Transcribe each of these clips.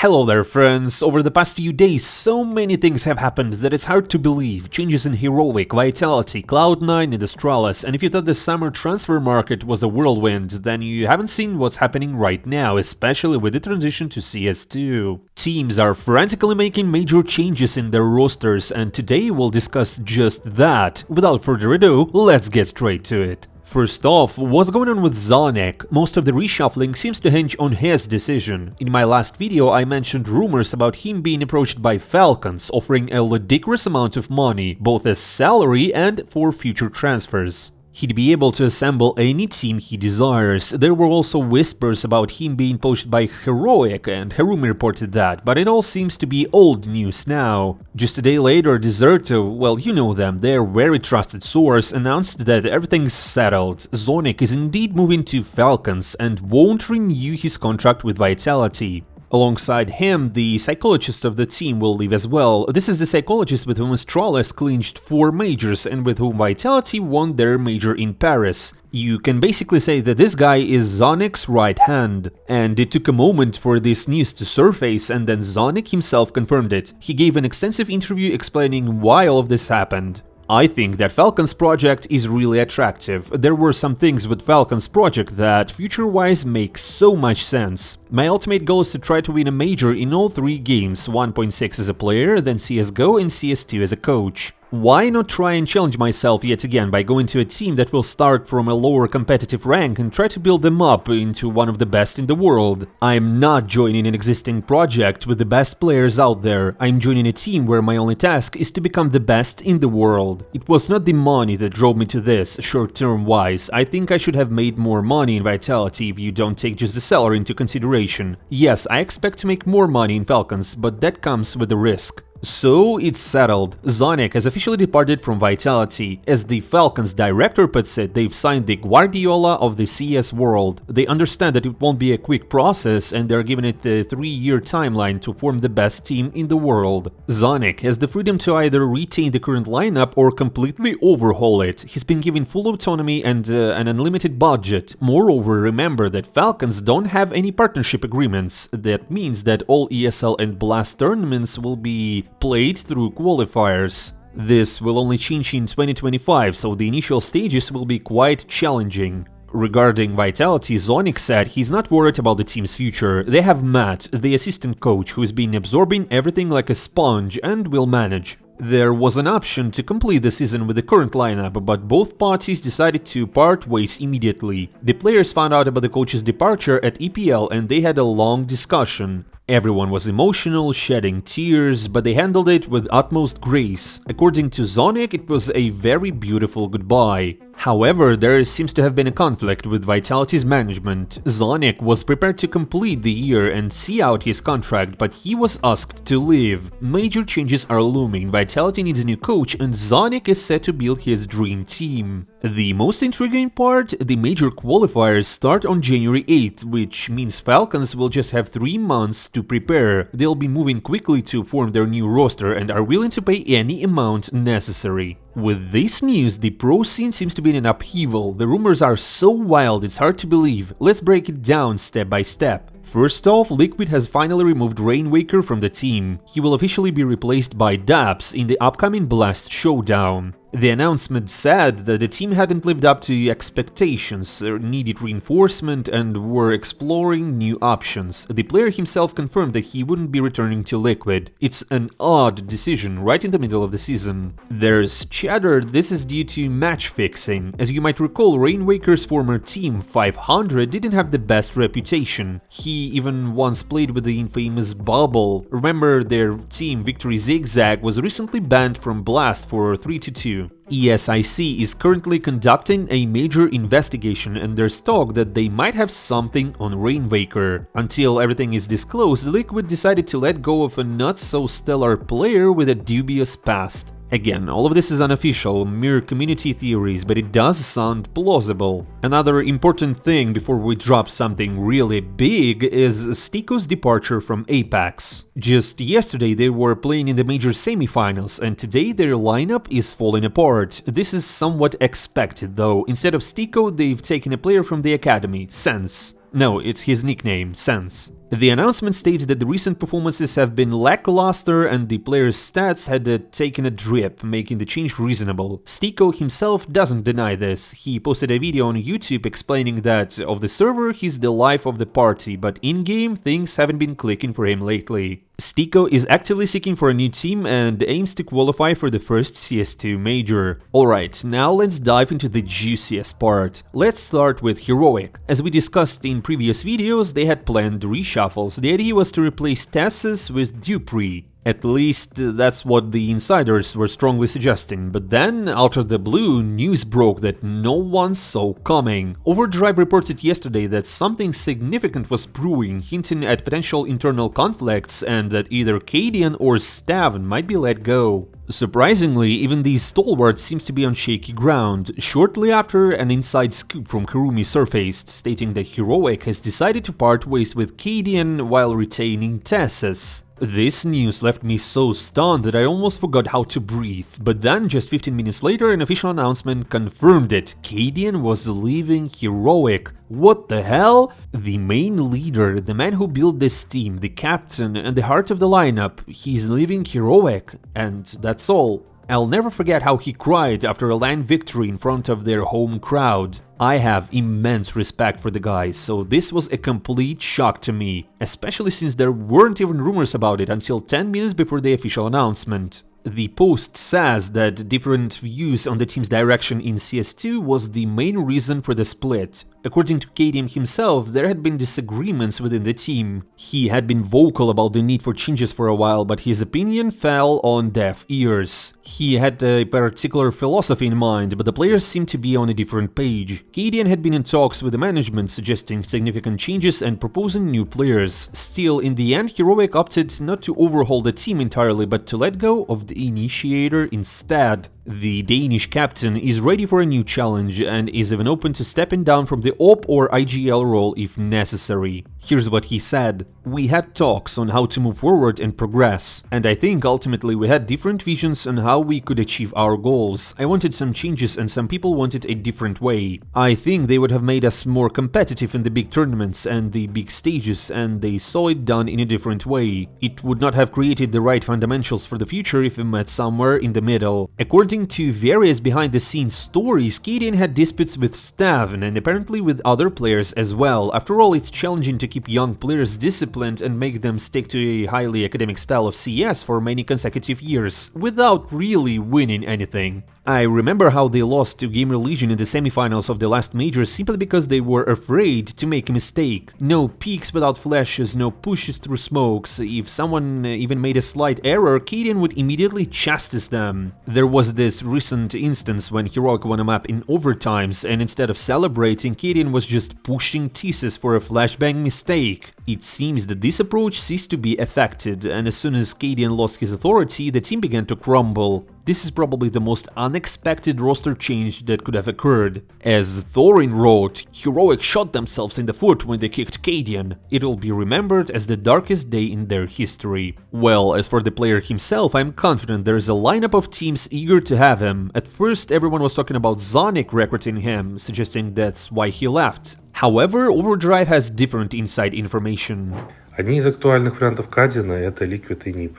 Hello there friends, over the past few days so many things have happened that it's hard to believe. Changes in Heroic, Vitality, CLOUD9 and Astralis, and if you thought the summer transfer market was a whirlwind, then you haven't seen what's happening right now, especially with the transition to CS2. Teams are frantically making major changes in their rosters, and today we'll discuss just that. Without further ado, let's get straight to it. First off, what's going on with Zonic? Most of the reshuffling seems to hinge on his decision. In my last video I mentioned rumors about him being approached by Falcons, offering a ludicrous amount of money, both as salary and for future transfers. He'd be able to assemble any team he desires. There were also whispers about him being poached by Heroic, and Harumi reported that, but it all seems to be old news now. Just a day later, Deserto, well, you know them, their very trusted source, announced that everything's settled. Zonic is indeed moving to Falcons and won't renew his contract with Vitality. Alongside him, the psychologist of the team will leave as well. This is the psychologist with whom Astralis clinched 4 majors and with whom Vitality won their major in Paris. You can basically say that this guy is Zonic's right hand. And it took a moment for this news to surface, and then Zonic himself confirmed it. He gave an extensive interview explaining why all of this happened. I think that Falcon's project is really attractive. There were some things with Falcon's project that future-wise make so much sense. My ultimate goal is to try to win a major in all 3 games, 1.6 as a player, then CSGO and CS2 as a coach. Why not try and challenge myself yet again by going to a team that will start from a lower competitive rank and try to build them up into one of the best in the world? I'm not joining an existing project with the best players out there. I'm joining a team where my only task is to become the best in the world. It was not the money that drove me to this, short-term wise. I think I should have made more money in Vitality if you don't take just the salary into consideration. Yes, I expect to make more money in Falcons, but that comes with a risk. So it's settled. Zonic has officially departed from Vitality. As the Falcons director puts it, they've signed the Guardiola of the CS world. They understand that it won't be a quick process and they're giving it a 3-year timeline to form the best team in the world. Zonic has the freedom to either retain the current lineup or completely overhaul it. He's been given full autonomy and an unlimited budget. Moreover, remember that Falcons don't have any partnership agreements. That means that all ESL and Blast tournaments will be played through qualifiers. This will only change in 2025, so the initial stages will be quite challenging. Regarding Vitality, Zonic said he's not worried about the team's future. They have Matt, the assistant coach, who's been absorbing everything like a sponge and will manage. There was an option to complete the season with the current lineup, but both parties decided to part ways immediately. The players found out about the coach's departure at EPL and they had a long discussion. Everyone was emotional, shedding tears, but they handled it with utmost grace. According to Zonic, it was a very beautiful goodbye. However, there seems to have been a conflict with Vitality's management. Zonic was prepared to complete the year and see out his contract, but he was asked to leave. Major changes are looming, Vitality needs a new coach, and Zonic is set to build his dream team. The most intriguing part, the major qualifiers start on January 8th, which means Falcons will just have 3 months to prepare. They'll be moving quickly to form their new roster and are willing to pay any amount necessary. With this news, the pro scene seems to be in an upheaval. The rumors are so wild it's hard to believe. Let's break it down step by step. First off, Liquid has finally removed Rainwaker from the team. He will officially be replaced by Daps in the upcoming Blast Showdown. The announcement said that the team hadn't lived up to expectations, needed reinforcement, and were exploring new options. The player himself confirmed that he wouldn't be returning to Liquid. It's an odd decision right in the middle of the season. There's chatter this is due to match fixing. As you might recall, Rainwaker's former team, 500, didn't have the best reputation. He even once played with the infamous Bubble. Remember, their team, Victory Zigzag, was recently banned from Blast for 3-2. ESIC is currently conducting a major investigation and there's talk that they might have something on Rainwaker. Until everything is disclosed, Liquid decided to let go of a not-so-stellar player with a dubious past. Again, all of this is unofficial, mere community theories, but it does sound plausible. Another important thing before we drop something really big is Stiko's departure from Apeks. Just yesterday they were playing in the major semifinals, and today their lineup is falling apart. This is somewhat expected though. Instead of Stiko, they've taken a player from the academy, Sense. No, it's his nickname, Sense. The announcement states that the recent performances have been lackluster and the players' stats had taken a drip, making the change reasonable. Stiko himself doesn't deny this. He posted a video on YouTube explaining that of the server he's the life of the party, but in-game things haven't been clicking for him lately. Stiko is actively seeking for a new team and aims to qualify for the first CS2 major. Alright, now let's dive into the juiciest part. Let's start with Heroic. As we discussed in previous videos, they had planned reshuffles. The idea was to replace Tassus with Dupree. At least that's what the insiders were strongly suggesting, but then, out of the blue, news broke that no one saw coming. Overdrive reported yesterday that something significant was brewing, hinting at potential internal conflicts and that either CADIAN or Stavn might be let go. Surprisingly, even the stalwart seems to be on shaky ground. Shortly after, an inside scoop from Kurumi surfaced, stating that Heroic has decided to part ways with CADIAN while retaining Tassus. This news left me so stunned that I almost forgot how to breathe, but then just 15 minutes later an official announcement confirmed it. CADIAN was leaving Heroic. What the hell? The main leader, the man who built this team, the captain and the heart of the lineup, he's leaving Heroic, and that's all. I'll never forget how he cried after a LAN victory in front of their home crowd. I have immense respect for the guy, so this was a complete shock to me, especially since there weren't even rumors about it until 10 minutes before the official announcement. The post says that different views on the team's direction in CS2 was the main reason for the split. According to CADIAN himself, there had been disagreements within the team. He had been vocal about the need for changes for a while, but his opinion fell on deaf ears. He had a particular philosophy in mind, but the players seemed to be on a different page. CADIAN had been in talks with the management, suggesting significant changes and proposing new players. Still, in the end, Heroic opted not to overhaul the team entirely, but to let go of the initiator instead. The Danish captain is ready for a new challenge and is even open to stepping down from the OP or IGL role if necessary. Here's what he said: "We had talks on how to move forward and progress, and I think ultimately we had different visions on how we could achieve our goals. I wanted some changes and some people wanted a different way. I think they would have made us more competitive in the big tournaments and the big stages, and they saw it done in a different way. It would not have created the right fundamentals for the future if we met somewhere in the middle." According to various behind-the-scenes stories, CADIAN had disputes with Stavn and apparently with other players as well. After all, it's challenging to keep young players disciplined and make them stick to a highly academic style of CS for many consecutive years, without really winning anything. I remember how they lost to Gamer Legion in the semifinals of the last major simply because they were afraid to make a mistake. No peeks without flashes, no pushes through smokes. If someone even made a slight error, CADIAN would immediately chastise them. There was this recent instance when Heroic won a map in overtimes, and instead of celebrating, CADIAN was just pushing Thesis for a flashbang mistake. It seems that this approach ceased to be effective, and as soon as CADIAN lost his authority, the team began to crumble. This is probably the most unexpected roster change that could have occurred. As Thorin wrote, Heroic shot themselves in the foot when they kicked CADIAN. It'll be remembered as the darkest day in their history. Well, as for the player himself, I'm confident there is a lineup of teams eager to have him. At first, everyone was talking about Zonic recruiting him, suggesting that's why he left. However, Overdrive has different inside information. Одни из актуальных вариантов CADIAN — это Liquid и NiP.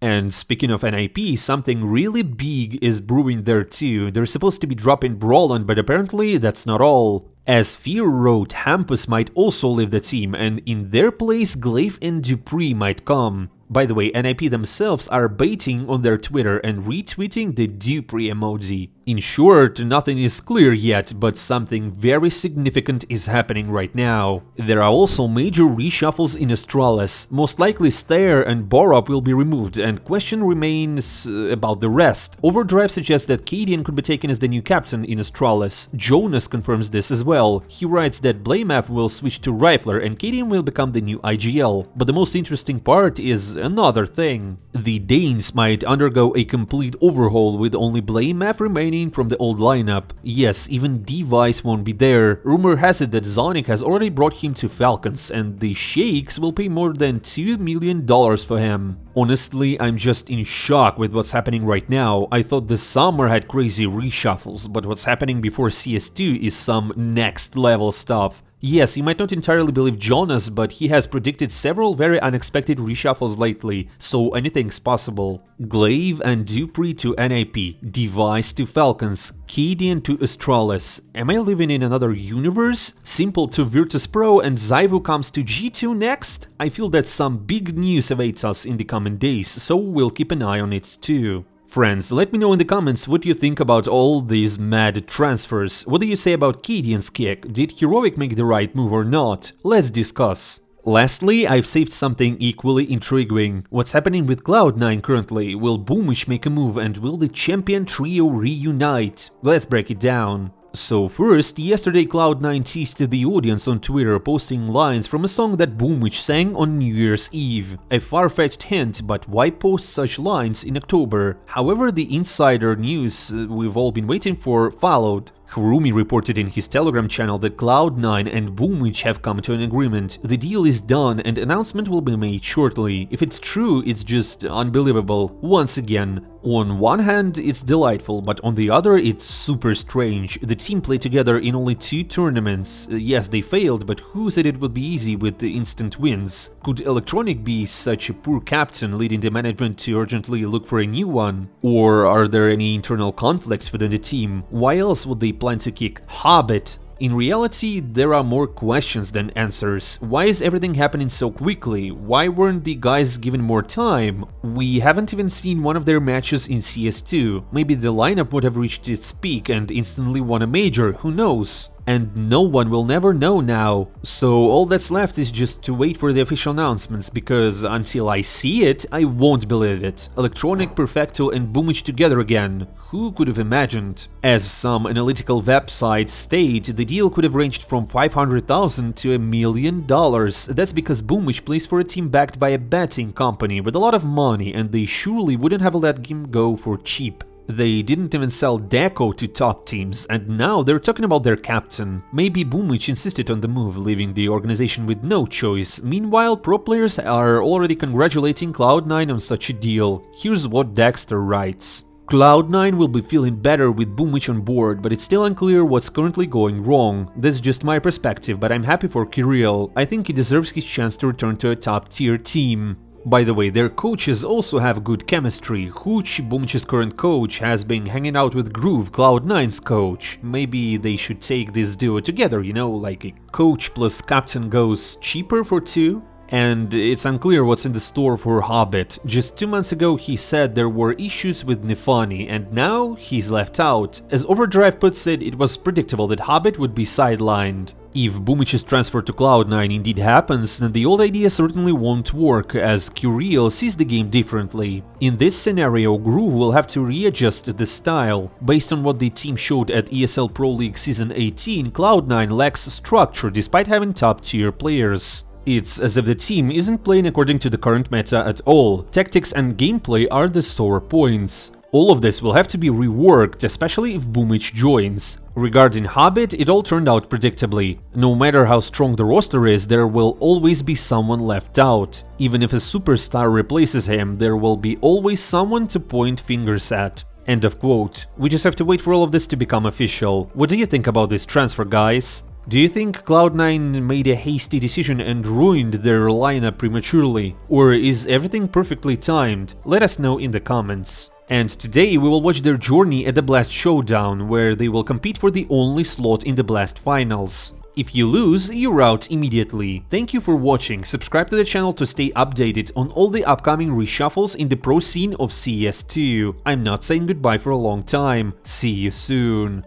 And speaking of NIP, something really big is brewing there too. They're supposed to be dropping Brawlon, but apparently that's not all. As Fear wrote, Hampus might also leave the team, and in their place Glaive and Dupree might come. By the way, NIP themselves are baiting on their Twitter and retweeting the Dupree emoji. In short, nothing is clear yet, but something very significant is happening right now. There are also major reshuffles in Astralis. Most likely Stair and Borup will be removed, and question remains about the rest. Overdrive suggests that CADIAN could be taken as the new captain in Astralis. Jonas confirms this as well. He writes that Blamef will switch to Rifler and CADIAN will become the new IGL. But the most interesting part is another thing. The Danes might undergo a complete overhaul with only Blamef remaining from the old lineup. Yes, even Device won't be there. Rumor has it that Zonic has already brought him to Falcons, and the Sheiks will pay more than $2 million for him. Honestly, I'm just in shock with what's happening right now. I thought the summer had crazy reshuffles, but what's happening before CS2 is some next level stuff. Yes, you might not entirely believe Jonas, but he has predicted several very unexpected reshuffles lately, so anything's possible. Glaive and Dupree to NAP, Device to Falcons, CADIAN to Astralis. Am I living in another universe? Simple to Virtus.pro and Zyvu comes to G2 next? I feel that some big news awaits us in the coming days, so we'll keep an eye on it too. Friends, let me know in the comments what you think about all these mad transfers. What do you say about CADIAN's kick? Did Heroic make the right move or not? Let's discuss. Lastly, I've saved something equally intriguing. What's happening with CLOUD9 currently? Will Boombl4 make a move and will the champion trio reunite? Let's break it down. So first, yesterday Cloud9 teased the audience on Twitter, posting lines from a song that Boombl4 sang on New Year's Eve. A far-fetched hint, but why post such lines in October? However, the insider news we've all been waiting for followed. Harumi reported in his Telegram channel that Cloud9 and Boombl4 have come to an agreement. The deal is done and announcement will be made shortly. If it's true, it's just unbelievable. Once again, on one hand, it's delightful, but on the other, it's super strange. The team played together in only 2 tournaments. Yes, they failed, but who said it would be easy with the instant wins? Could Electronic be such a poor captain, leading the management to urgently look for a new one? Or are there any internal conflicts within the team? Why else would they plan to kick Hobbit? In reality, there are more questions than answers. Why is everything happening so quickly? Why weren't the guys given more time? We haven't even seen one of their matches in CS2. Maybe the lineup would have reached its peak and instantly won a major, who knows? And no one will never know now. So all that's left is just to wait for the official announcements, because until I see it, I won't believe it. Electronic, Perfecto and Boombl4 together again. Who could have imagined? As some analytical websites state, the deal could have ranged from $500,000 to $1 million. That's because Boombl4 plays for a team backed by a betting company with a lot of money, and they surely wouldn't have let him go for cheap. They didn't even sell Deco to top teams, and now they're talking about their captain. Maybe Boombl4 insisted on the move, leaving the organization with no choice. Meanwhile, pro players are already congratulating Cloud9 on such a deal. Here's what Dexter writes. Cloud9 will be feeling better with Boombl4 on board, but it's still unclear what's currently going wrong. That's just my perspective, but I'm happy for Kirill. I think he deserves his chance to return to a top-tier team. By the way, their coaches also have good chemistry. Hooch, Boombl4's current coach, has been hanging out with Groove, Cloud9's coach. Maybe they should take this duo together, you know, like a coach plus captain goes cheaper for 2? And it's unclear what's in the store for Hobbit. Just 2 months ago he said there were issues with Nifani, and now he's left out. As Overdrive puts it, it was predictable that Hobbit would be sidelined. If Boombl4's transfer to Cloud9 indeed happens, then the old idea certainly won't work, as Kirill sees the game differently. In this scenario, Groove will have to readjust the style. Based on what the team showed at ESL Pro League Season 18, Cloud9 lacks structure despite having top-tier players. It's as if the team isn't playing according to the current meta at all. Tactics and gameplay are the sore points. All of this will have to be reworked, especially if Boombl4 joins. Regarding Hobbit, it all turned out predictably. No matter how strong the roster is, there will always be someone left out. Even if a superstar replaces him, there will be always someone to point fingers at. End of quote. We just have to wait for all of this to become official. What do you think about this transfer, guys? Do you think Cloud9 made a hasty decision and ruined their lineup prematurely? Or is everything perfectly timed? Let us know in the comments. And today we will watch their journey at the Blast Showdown, where they will compete for the only slot in the Blast Finals. If you lose, you're out immediately. Thank you for watching, subscribe to the channel to stay updated on all the upcoming reshuffles in the pro scene of CS2. I'm not saying goodbye for a long time, see you soon.